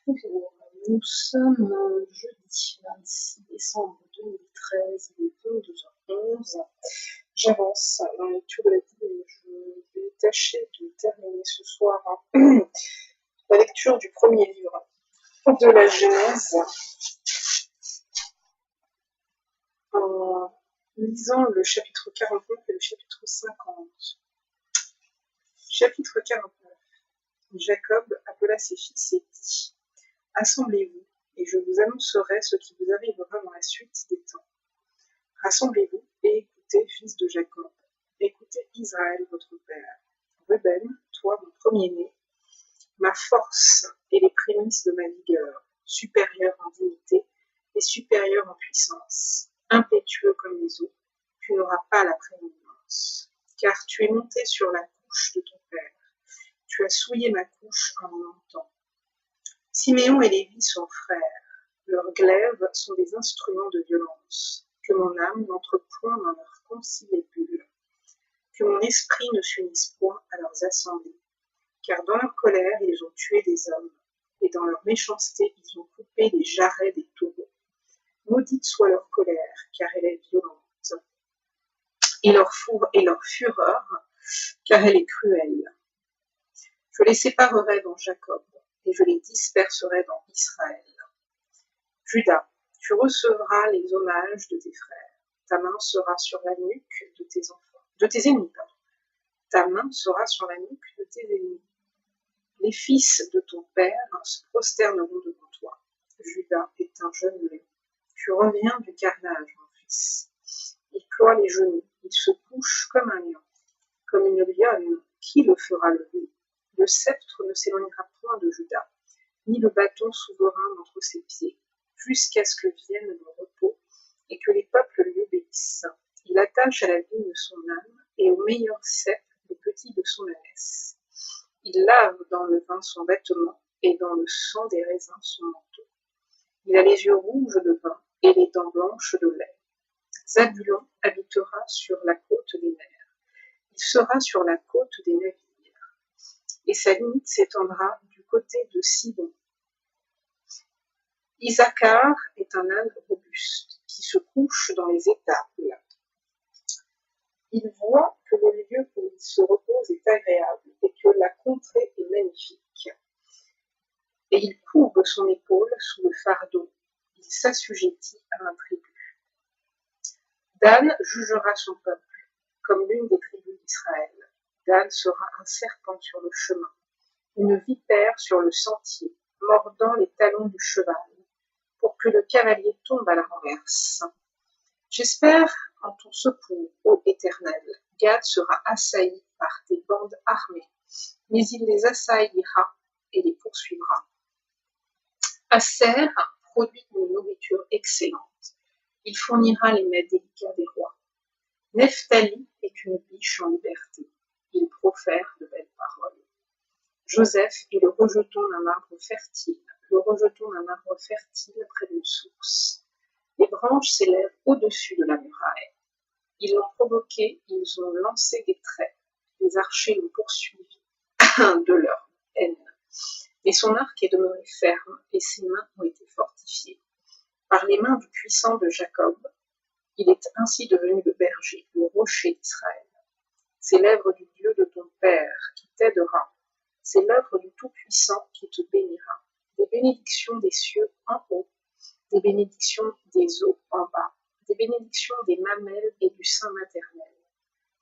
Bonjour, nous sommes jeudi 26 décembre 2013, il est 22h11. J'avance dans la lecture de la Bible et je vais tâcher de terminer ce soir la lecture du premier livre de la Genèse en lisant le chapitre 49 et le chapitre 50. Chapitre 49. Jacob appela ses fils et dit: Assemblez-vous, et je vous annoncerai ce qui vous arrivera dans la suite des temps. Rassemblez-vous et écoutez, fils de Jacob. Écoutez Israël, votre père. Ruben, toi, mon premier-né, ma force et les prémices de ma vigueur, supérieur en dignité et supérieur en puissance, impétueux comme les eaux, tu n'auras pas la prédominance, car tu es monté sur la couche de ton père. Tu as souillé ma couche en montant. Siméon et Lévi sont frères. Leurs glaives sont des instruments de violence. Que mon âme n'entre point dans leurs conciliabules. Que mon esprit ne s'unisse point à leurs assemblées. Car dans leur colère, ils ont tué des hommes. Et dans leur méchanceté, ils ont coupé les jarrets des taureaux. Maudite soit leur colère, car elle est violente. Et leur fureur, car elle est cruelle. Je les séparerai dans Jacob, et je les disperserai dans Israël. Judas, tu recevras les hommages de tes frères. Ta main sera sur la nuque de tes ennemis. Ta main sera sur la nuque de tes ennemis. Les fils de ton père se prosterneront devant toi. Judas est un jeune lion. Tu reviens du carnage, mon fils. Il ploie les genoux, il se couche comme un lion, comme une lionne. Qui le fera lever? Le sceptre ne s'éloignera point de Judas, ni le bâton souverain d'entre ses pieds, jusqu'à ce que vienne le repos et que les peuples lui obéissent. Il attache à la vigne son âme et au meilleur cep le petit de son ânesse. Il lave dans le vin son vêtement et dans le sang des raisins son manteau. Il a les yeux rouges de vin et les dents blanches de lait. Zabulon habitera sur la côte des mers. Il sera sur la côte des navires. Et sa limite s'étendra du côté de Sidon. Issachar est un âne robuste qui se couche dans les étables. Il voit que le lieu où il se repose est agréable et que la contrée est magnifique. Et il courbe son épaule sous le fardeau. Il s'assujettit à un tribut. Dan jugera son peuple comme l'une des tribus d'Israël. Dan sera un serpent sur le chemin, une vipère sur le sentier, mordant les talons du cheval, pour que le cavalier tombe à la renverse. J'espère en ton secours, ô Éternel. Gad sera assailli par tes bandes armées, mais il les assaillira et les poursuivra. Aser produit une nourriture excellente. Il fournira les mets délicats des rois. Nephtali est une biche en liberté. Il profère de belles paroles. Joseph est le rejeton d'un arbre fertile, près d'une source. Les branches s'élèvent au-dessus de la muraille. Ils l'ont provoqué, ils ont lancé des traits. Les archers l'ont poursuivi de leur haine. Mais son arc est demeuré ferme et ses mains ont été fortifiées. Par les mains du puissant de Jacob, il est ainsi devenu le berger, le rocher d'Israël. C'est l'œuvre du Dieu de ton Père qui t'aidera. C'est l'œuvre du Tout-Puissant qui te bénira. Des bénédictions des cieux en haut, des bénédictions des eaux en bas, des bénédictions des mamelles et du sein maternel.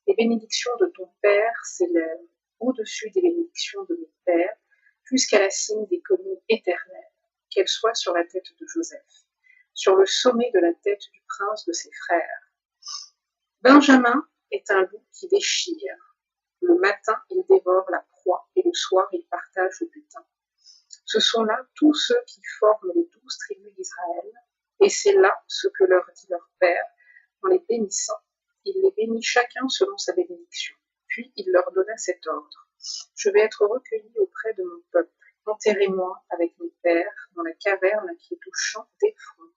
Les bénédictions de ton Père s'élèvent au-dessus des bénédictions de mes pères, jusqu'à la cime des collines éternelles, qu'elles soient sur la tête de Joseph, sur le sommet de la tête du prince de ses frères. Benjamin est un loup qui déchire. Le matin, il dévore la proie et le soir, il partage le butin. Ce sont là tous ceux qui forment les 12 tribus d'Israël, et c'est là ce que leur dit leur père en les bénissant. Il les bénit chacun selon sa bénédiction. Puis il leur donna cet ordre. Je vais être recueilli auprès de mon peuple. Enterrez-moi avec mes pères dans la caverne qui est au champ d'Éphron.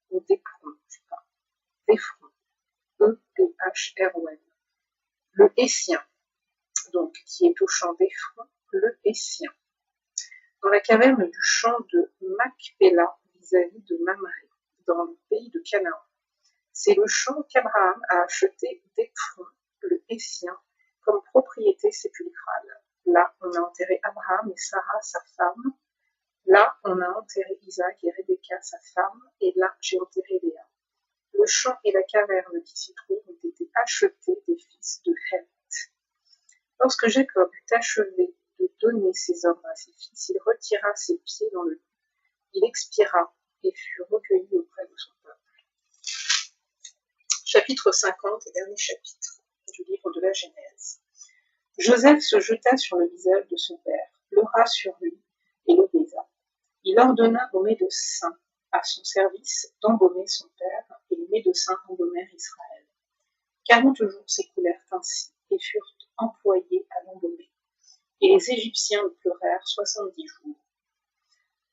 Ou d'Éphron, je sais pas. D'Éphron. E-P-H-R-O-N. Le Hétien, donc, qui est au champ d'Éphron, le Hétien. dans la caverne du champ de Macpéla, vis-à-vis de Mamré, dans le pays de Canaan. C'est le champ qu'Abraham a acheté d'Éphron, le Héthien, comme propriété sépulcrale. Là, on a enterré Abraham et Sarah, sa femme. Là, on a enterré Isaac et Rebecca, sa femme. Et là, j'ai enterré Léa. Le champ et la caverne qui s'y trouvent ont été achetés des fils de Heth. Lorsque Jacob eut achevé de donner ses ordres à ses fils, il retira ses pieds dans le lit. Il expira et fut recueilli auprès de son peuple. Chapitre 50 et dernier chapitre du livre de la Genèse. Joseph se jeta sur le visage de son père, pleura sur lui et le baisa. Il ordonna aux médecins à son service d'embaumer son père, et les médecins embaumèrent Israël. 40 jours s'écoulèrent ainsi et furent employés à l'embaumer. Et les Égyptiens le pleurèrent 70 jours.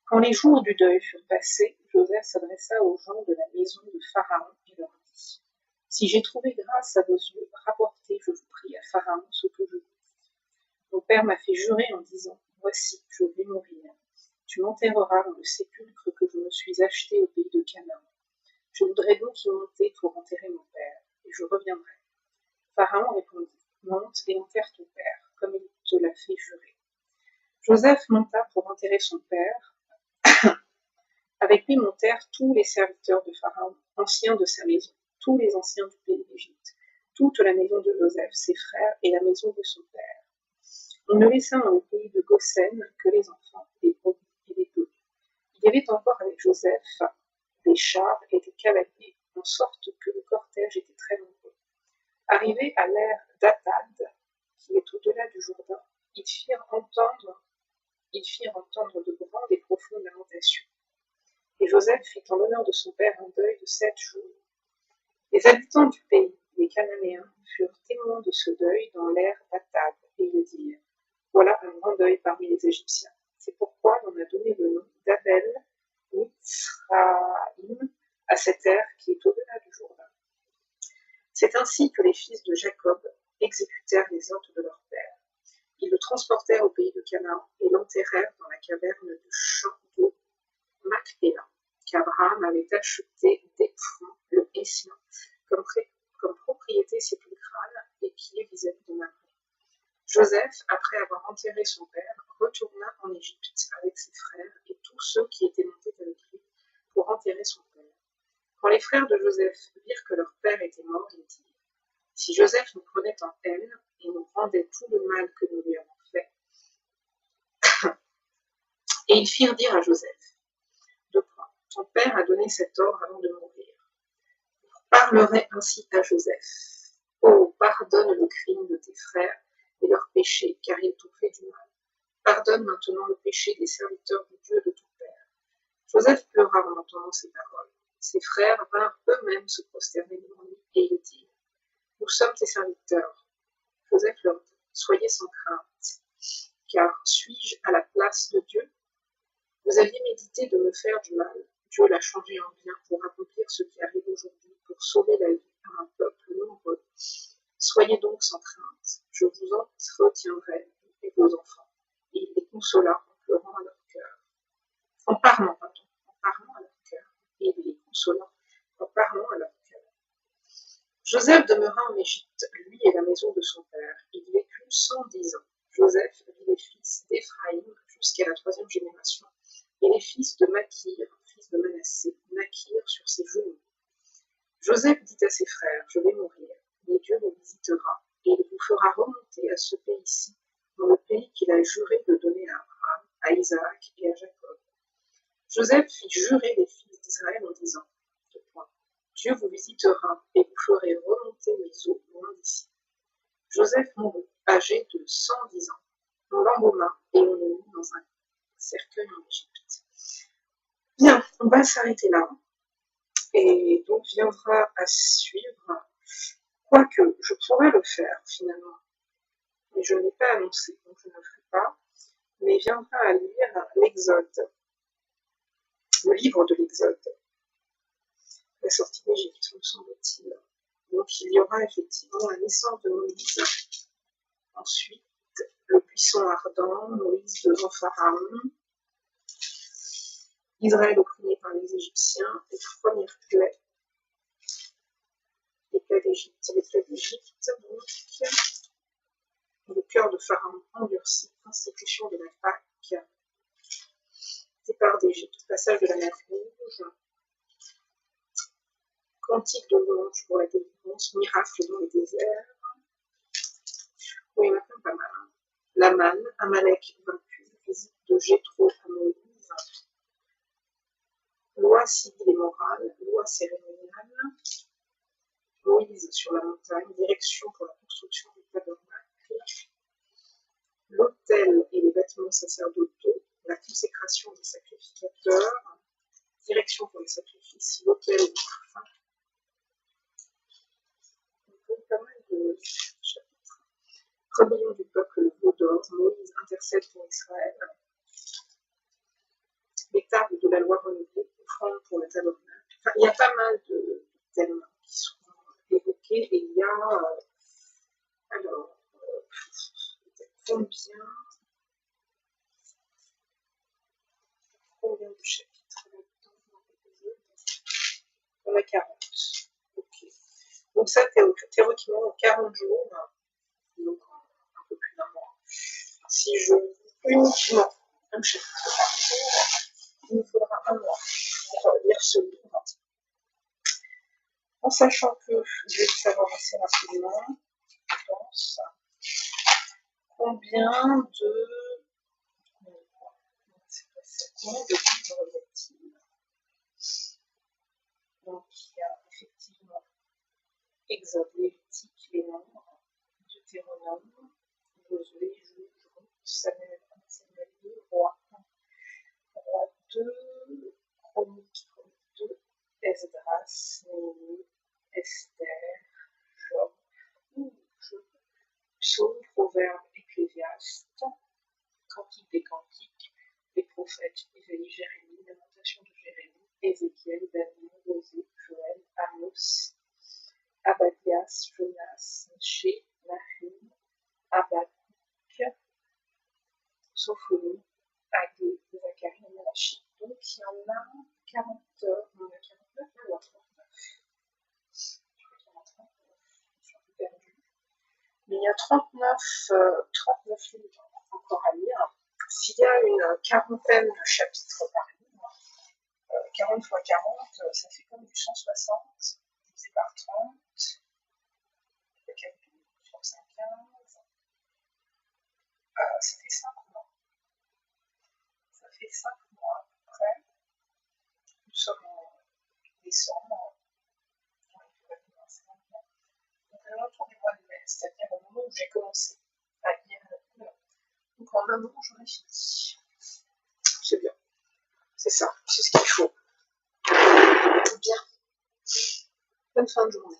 Quand les jours du deuil furent passés, Joseph s'adressa aux gens de la maison de Pharaon et leur dit : Si j'ai trouvé grâce à vos yeux, rapportez, je vous prie, à Pharaon ce que je vous dis. Mon père m'a fait jurer en disant : Voici, je vais mourir. Tu m'enterreras dans le sépulcre que je me suis acheté au pays de Canaan. Je voudrais donc y monter pour enterrer mon père, et je reviendrai. Pharaon répondit : Monte et enterre ton père, comme il te l'a fait jurer. Joseph monta pour enterrer son père. Avec lui montèrent tous les serviteurs de Pharaon, anciens de sa maison, tous les anciens du pays d'Égypte, toute la maison de Joseph, ses frères et la maison de son père. On ne laissa dans le pays de Goshen que les enfants, les brebis et les bœufs. Il y avait encore avec Joseph des chars et des cavaliers, en sorte que le cortège était très nombreux. Arrivés à l'ère d'Atad, qui est au-delà du Jourdain, ils firent entendre de grandes et profondes lamentations. Et Joseph fit en l'honneur de son père un deuil de 7 jours. Les habitants du pays, les Cananéens, furent témoins de ce deuil dans l'ère d'Atad, et ils dirent : Voilà un grand deuil parmi les Égyptiens. C'est pourquoi on a donné le nom d'Abel Mitzraïm à cette ère qui est au-delà du Jourdain. C'est ainsi que les fils de Jacob exécutèrent les ordres de leur père. Ils le transportèrent au pays de Canaan et l'enterrèrent dans la caverne du champ de Macpéla, qu'Abraham avait acheté d'Éphron, le Héthien, comme propriété sépulcrale et qui est vis-à-vis de Mamré. Joseph, après avoir enterré son père, retourna en Égypte avec ses frères et tous ceux qui étaient montés avec lui pour enterrer son père. Quand les frères de Joseph virent que leur père était mort, ils dirent : Si Joseph nous prenait en haine et nous rendait tout le mal que nous lui avons fait. Et ils firent dire à Joseph : Ton père a donné cet ordre avant de mourir. Vous parlerez ainsi à Joseph. Oh, pardonne le crime de tes frères et leur péché, car ils t'ont fait du mal. Pardonne maintenant le péché des serviteurs du Dieu de ton père. Joseph pleura en entendant ces paroles. Ses frères vinrent eux-mêmes se prosterner devant lui, et ils dirent : Nous sommes tes serviteurs. Joseph leur dit : Soyez sans crainte, car suis-je à la place de Dieu ? Vous aviez médité de me faire du mal. Dieu l'a changé en bien pour accomplir ce qui arrive aujourd'hui, pour sauver la vie à un peuple nombreux. Soyez donc sans crainte. Je vous entretiendrai, et vos enfants. Et il les consola en pleurant à leur cœur. En parlant à leur cœur. Et il les consola en parlant à leur cœur. Joseph demeura en Égypte, lui et la maison de son père. Il vécut 110 ans. Joseph vit les fils d'Éphraïm jusqu'à la 3e génération, et les fils de Makir, fils de Manassé, naquirent sur ses genoux. Joseph dit à ses frères : Je vais mourir, mais Dieu vous visitera, et il vous fera remonter à ce pays-ci, dans le pays qu'il a juré de donner à Abraham, à Isaac et à Jacob. Joseph fit jurer les fils d'Israël en disant : Dieu vous visitera, et vous ferez remonter mes eaux loin d'ici. Joseph mourut, âgé de 110 ans. On l'embauma et on le mit dans un cercueil en Égypte. Bien, on va s'arrêter là. Et donc viendra à suivre, quoique je pourrais le faire finalement, mais je ne l'ai pas annoncé, donc je ne le ferai pas, mais viendra à lire l'Exode, le livre de l'Exode, la sortie d'Égypte, me semble-t-il. Donc il y aura effectivement la naissance de Moïse, ensuite le buisson ardent, Moïse devant Pharaon, Israël opprimé par les Égyptiens, les premières plaies, les plaies d'Égypte, donc le cœur de Pharaon endurci, institution de la Pâque, départ d'Égypte, passage de la mer Rouge, cantique de louange pour la délivrance, miracle dans le désert. Oui, il y en a quand même pas mal. Hein. La manne, Amalek vaincu, visite de Jéthro à Moïse, loi civile et morale, loi cérémoniale, Moïse sur la montagne, direction pour la construction du tabernacle, l'autel et les bâtiments sacerdotaux, la consécration des sacrificateurs, direction pour les sacrifices, l'autel et les parfums. Donc, pas mal de chapitres. Rébellion du peuple, le veau d'or, Moïse intercède pour Israël, les tables de la loi renouvelée, offrande pour le tabernacle. Enfin, il y a pas mal de thèmes qui sont évoqués et il y a alors combien de chapitres là-dedans dans l'épisode? On a 40. Ok. Donc ça, théoriquement, en 40 jours, donc un peu plus d'un mois. Si je uniquement un chapitre par jour, il me faudra un mois pour lire ce livre. En sachant que je vais le savoir assez rapidement, je pense, combien de livres y a-t-il? Donc il y a effectivement Exode, Lévitique, les Nombres, Deutéronome, Josué, Juge, Samuel 1, Samuel 2, Roi 1, Roi 2, Chronique 2, Esdras, Néhémie, Esther, Job, Psaume, Proverbe, Ecclésiaste, Cantique des Cantiques, les prophètes, Isaïe, Jérémie, Lamentation de Jérémie, Ézéchiel, Daniel, Osée, Joël, Amos, Abadias, Jonas, Michée, Nahum, Habakkuk, Sophonie, Agé, Zacharie, Malachie. Donc il y en a 40 heures, il y en a 49, il y en a 39. Je crois qu'il y en a 39, je suis un peu perdue. Mais il y a 39 livres encore à lire. S'il y a une quarantaine de chapitres par livre, 40 x 40, ça fait comme du 160, divisé par 30, le calcul sur 115, ça fait 5 mois. Ça fait 5 mois à peu près. Nous sommes en décembre. Donc autour du mois de mai, c'est-à-dire au moment où j'ai commencé à lire le livre. Donc en un an, j'en ai fini. C'est bien. C'est ça, c'est ce qu'il faut. Bien. Bonne fin de journée.